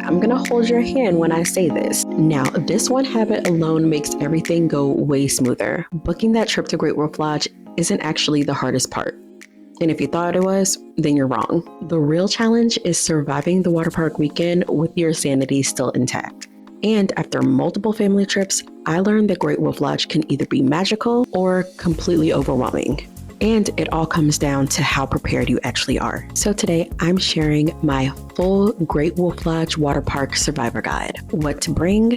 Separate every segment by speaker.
Speaker 1: I'm gonna hold your hand when I say this. Now, this one habit alone makes everything go way smoother. Booking that trip to Great Wolf Lodge isn't actually the hardest part. And if you thought it was, then you're wrong. The real challenge is surviving the water park weekend with your sanity still intact. And after multiple family trips, I learned that Great Wolf Lodge can either be magical or completely overwhelming. And it all comes down to how prepared you actually are. So today I'm sharing my full Great Wolf Lodge Water Park Survivor Guide. What to bring,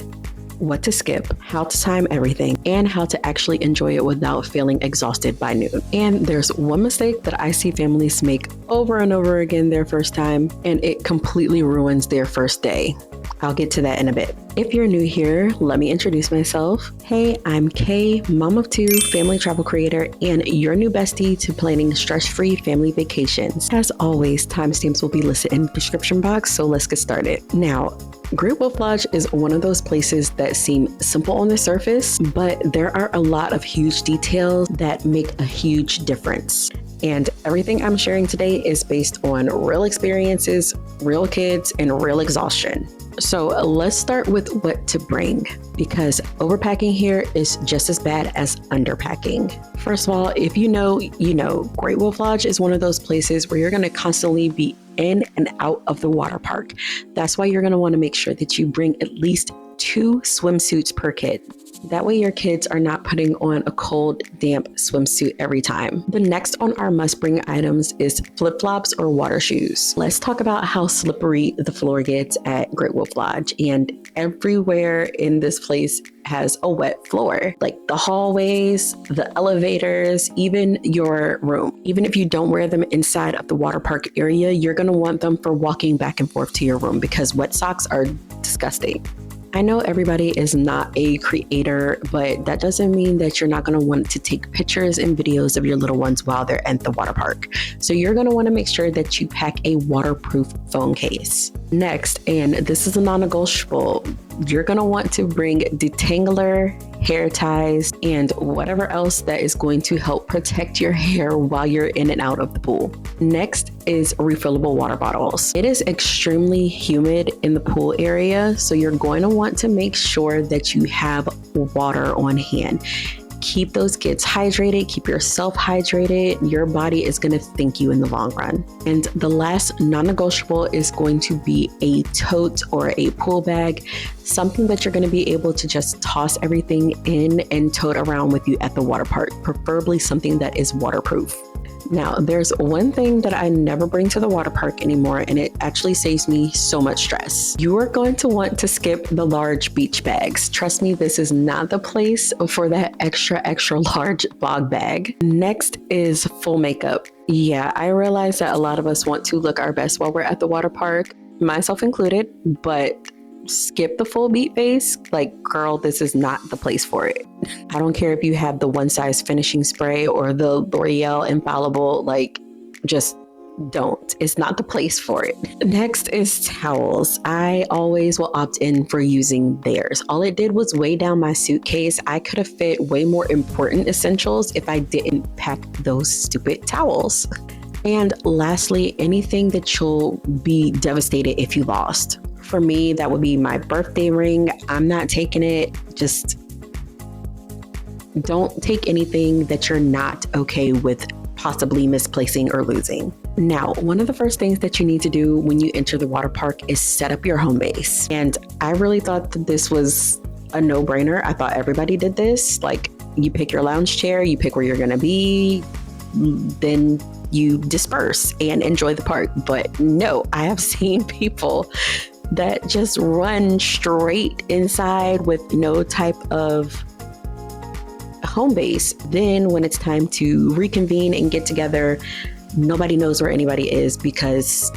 Speaker 1: what to skip, how to time everything, and how to actually enjoy it without feeling exhausted by noon. And there's one mistake that I see families make over and over again their first time, and it completely ruins their first day. I'll get to that in a bit. If you're new here, let me introduce myself. Hey, I'm Kay, mom of two, family travel creator, and your new bestie to planning stress-free family vacations. As always, timestamps will be listed in the description box, so let's get started. Now, Great Wolf Lodge is one of those places that seem simple on the surface, but there are a lot of huge details that make a huge difference. And everything I'm sharing today is based on real experiences, real kids, and real exhaustion. So let's start with what to bring, because overpacking here is just as bad as underpacking. First of all, if you know, Great Wolf Lodge is one of those places where you're going to constantly be in and out of the water park. That's why you're going to want to make sure that you bring at least 2 swimsuits per kid. That way your kids are not putting on a cold, damp swimsuit every time. The next on our must-bring items is flip-flops or water shoes. Let's talk about how slippery the floor gets at Great Wolf Lodge, and everywhere in this place has a wet floor, like the hallways, the elevators, even your room. Even if you don't wear them inside of the water park area, you're going to want them for walking back and forth to your room because wet socks are disgusting. I know everybody is not a creator, but that doesn't mean that you're not going to want to take pictures and videos of your little ones while they're at the water park. So you're going to want to make sure that you pack a waterproof phone case. Next, and this is a non-negotiable, you're going to want to bring detangler, hair ties, and whatever else that is going to help protect your hair while you're in and out of the pool. Next is refillable water bottles. It is extremely humid in the pool area, so you're going to want to make sure that you have water on hand. Keep those kids hydrated, keep yourself hydrated. Your body is going to thank you in the long run. And the last non-negotiable is going to be a tote or a pool bag, something that you're going to be able to just toss everything in and tote around with you at the water park, preferably something that is waterproof. Now, there's one thing that I never bring to the water park anymore, and it actually saves me so much stress. You are going to want to skip the large beach bags. Trust me, this is not the place for that extra large bog bag. Next is full makeup. Yeah, I realize that a lot of us want to look our best while we're at the water park, myself included, but skip the full beat face. Like, girl, this is not the place for it. I don't care if you have the one size finishing spray or the L'Oreal infallible, like, just don't. It's not the place for it. Next is towels. I always will opt in for using theirs. All it did was weigh down my suitcase. I could have fit way more important essentials if I didn't pack those stupid towels. And lastly, anything that you'll be devastated if you lost. For me, that would be my birthday ring. I'm not taking it. Just don't take anything that you're not okay with possibly misplacing or losing. Now, one of the first things that you need to do when you enter the water park is set up your home base. And I really thought that this was a no-brainer. I thought everybody did this. Like, you pick your lounge chair, you pick where you're going to be, then you disperse and enjoy the park. But no, I have seen people that just run straight inside with no type of home base. Then when it's time to reconvene and get together, nobody knows where anybody is because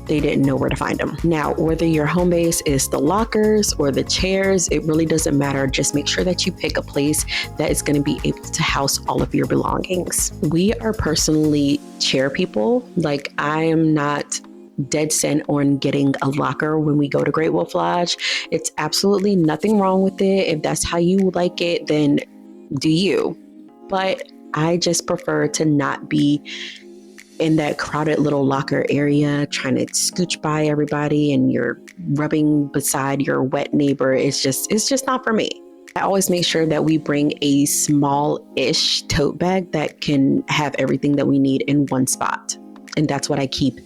Speaker 1: they didn't know where to find them. Now, whether your home base is the lockers or the chairs, it really doesn't matter. Just make sure that you pick a place that is going to be able to house all of your belongings. We are personally chair people. Like, I am not dead set on getting a locker when we go to Great Wolf Lodge. It's absolutely nothing wrong with it. If that's how you like it, then do you. But I just prefer to not be in that crowded little locker area, trying to scooch by everybody, and you're rubbing beside your wet neighbor. It's just not for me. I always make sure that we bring a small-ish tote bag that can have everything that we need in one spot. And that's what I keep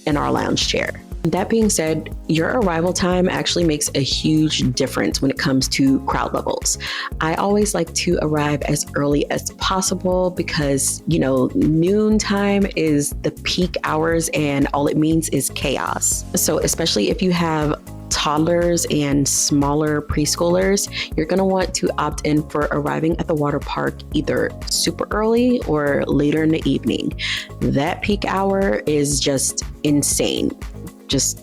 Speaker 1: in our lounge chair. That being said, your arrival time actually makes a huge difference when it comes to crowd levels. I always like to arrive as early as possible because, noon time is the peak hours and all it means is chaos. So especially if you have toddlers and smaller preschoolers, you're going to want to opt in for arriving at the water park either super early or later in the evening. That peak hour is just insane. Just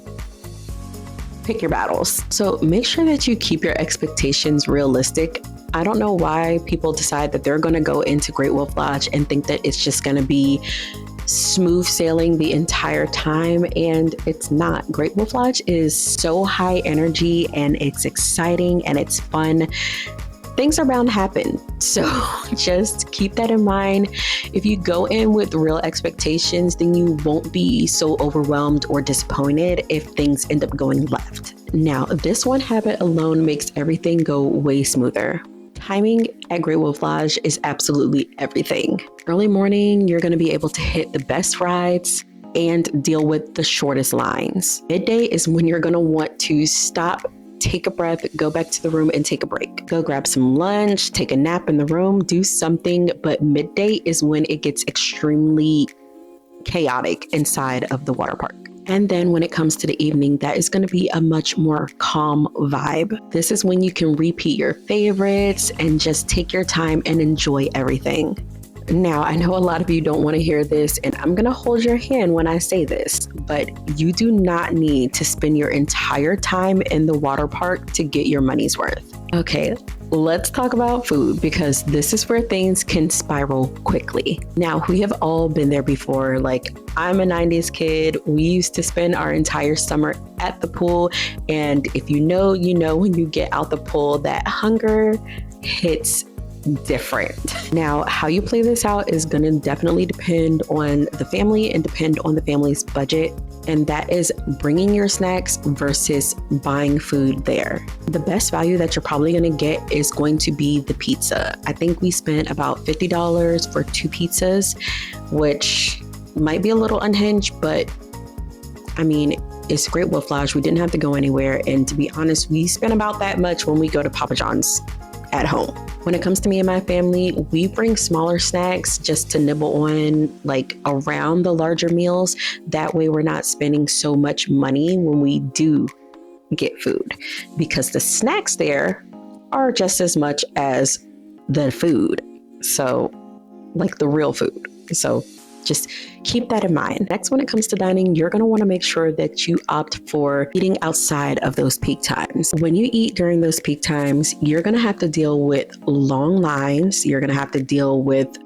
Speaker 1: pick your battles. So make sure that you keep your expectations realistic. I don't know why people decide that they're going to go into Great Wolf Lodge and think that it's just going to be smooth sailing the entire time, and it's not. Great Wolf Lodge is so high energy and it's exciting and it's fun. Things are bound to happen. So just keep that in mind. If you go in with real expectations, then you won't be so overwhelmed or disappointed if things end up going left. Now, this one habit alone makes everything go way smoother. Timing at Great Wolf Lodge is absolutely everything. Early morning, you're going to be able to hit the best rides and deal with the shortest lines. Midday is when you're going to want to stop, take a breath, go back to the room and take a break. Go grab some lunch, take a nap in the room, do something. But midday is when it gets extremely chaotic inside of the water park. And then when it comes to the evening, that is going to be a much more calm vibe. This is when you can repeat your favorites and just take your time and enjoy everything. Now, I know a lot of you don't want to hear this, and I'm going to hold your hand when I say this, but you do not need to spend your entire time in the water park to get your money's worth. Okay, let's talk about food because this is where things can spiral quickly. Now, we have all been there before. Like, I'm a 90s kid. We used to spend our entire summer at the pool. And if you know, when you get out the pool, that hunger hits different. Now, how you play this out is going to definitely depend on the family and depend on the family's budget. And that is bringing your snacks versus buying food there. The best value that you're probably going to get is going to be the pizza. I think we spent about $50 for 2 pizzas, which might be a little unhinged, but I mean, it's Great Wolf Lodge. We didn't have to go anywhere. And to be honest, we spend about that much when we go to Papa John's at home. When it comes to me and my family, we bring smaller snacks just to nibble on, like around the larger meals. That way we're not spending so much money when we do get food, because the snacks there are just as much as the food. So like the real food. So just keep that in mind. Next, when it comes to dining, you're going to want to make sure that you opt for eating outside of those peak times. When you eat during those peak times, you're going to have to deal with long lines. You're going to have to deal with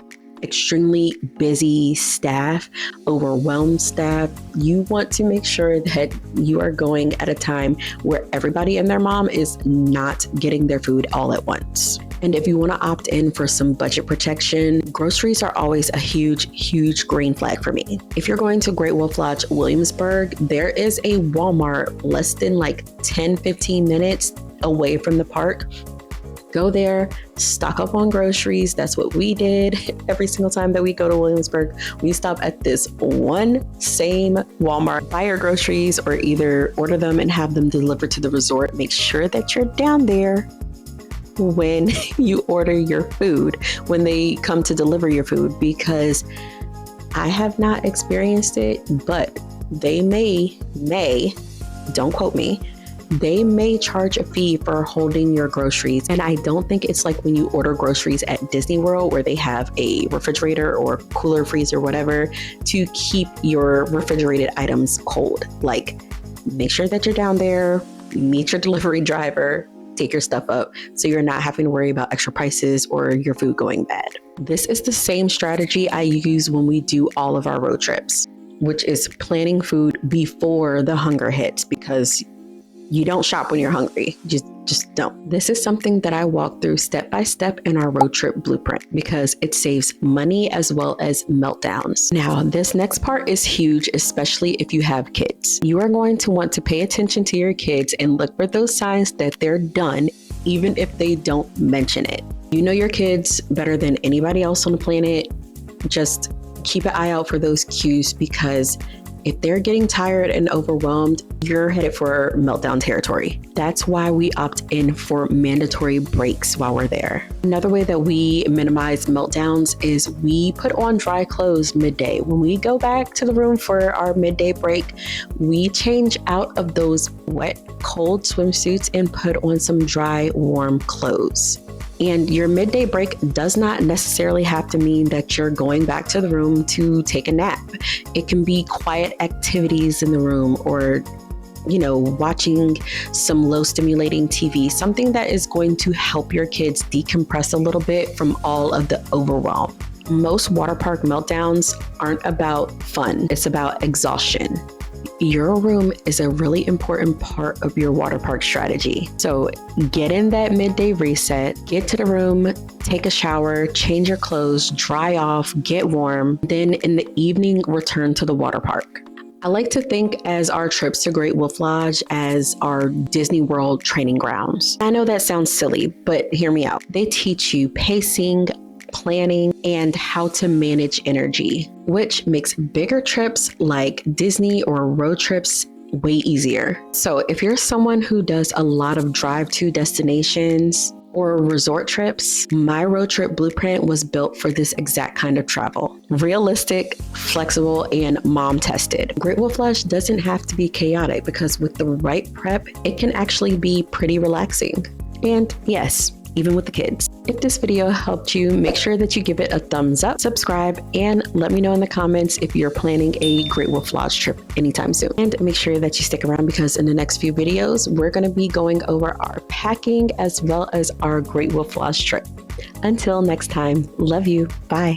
Speaker 1: extremely busy staff, overwhelmed staff. You want to make sure that you are going at a time where everybody and their mom is not getting their food all at once. And if you want to opt in for some budget protection, groceries are always a huge green flag for me. If you're going to Great Wolf Lodge, Williamsburg, there is a Walmart less than like 10-15 minutes away from the park. Go there, stock up on groceries. That's what we did every single time that we go to Williamsburg. We stop at this one same Walmart, buy your groceries, or either order them and have them delivered to the resort. Make sure that you're down there when you order your food, when they come to deliver your food, because I have not experienced it, but they may, don't quote me, they may charge a fee for holding your groceries. And I don't think it's like when you order groceries at Disney World where they have a refrigerator or cooler, freezer, whatever, to keep your refrigerated items cold. Like, make sure that you're down there, meet your delivery driver, take your stuff up so you're not having to worry about extra prices or your food going bad. This is the same strategy I use when we do all of our road trips, which is planning food before the hunger hits, because you don't shop when you're hungry. Just don't. This is something that I walk through step by step in our road trip blueprint because it saves money as well as meltdowns. Now, this next part is huge, especially if you have kids. You are going to want to pay attention to your kids and look for those signs that they're done, even if they don't mention it. You know your kids better than anybody else on the planet. Just keep an eye out for those cues, because if they're getting tired and overwhelmed, you're headed for meltdown territory. That's why we opt in for mandatory breaks while we're there. Another way that we minimize meltdowns is we put on dry clothes midday. When we go back to the room for our midday break, we change out of those wet, cold swimsuits and put on some dry, warm clothes. And your midday break does not necessarily have to mean that you're going back to the room to take a nap. It can be quiet activities in the room, or, watching some low stimulating TV, something that is going to help your kids decompress a little bit from all of the overwhelm. Most water park meltdowns aren't about fun. It's about exhaustion. Your room is a really important part of your water park strategy. So get in that midday reset, get to the room, take a shower, change your clothes, dry off, get warm. Then in the evening, return to the water park. I like to think as our trips to Great Wolf Lodge as our Disney World training grounds. I know that sounds silly, but hear me out. They teach you pacing, planning, and how to manage energy, which makes bigger trips like Disney or road trips way easier. So if you're someone who does a lot of drive-to destinations or resort trips, my road trip blueprint was built for this exact kind of travel. Realistic, flexible, and mom tested. Great Wolf Lodge doesn't have to be chaotic, because with the right prep, it can actually be pretty relaxing. And yes, even with the kids. If this video helped you, make sure that you give it a thumbs up, subscribe, and let me know in the comments if you're planning a Great Wolf Lodge trip anytime soon. And make sure that you stick around, because in the next few videos, we're going to be going over our packing as well as our Great Wolf Lodge trip. Until next time, love you. Bye.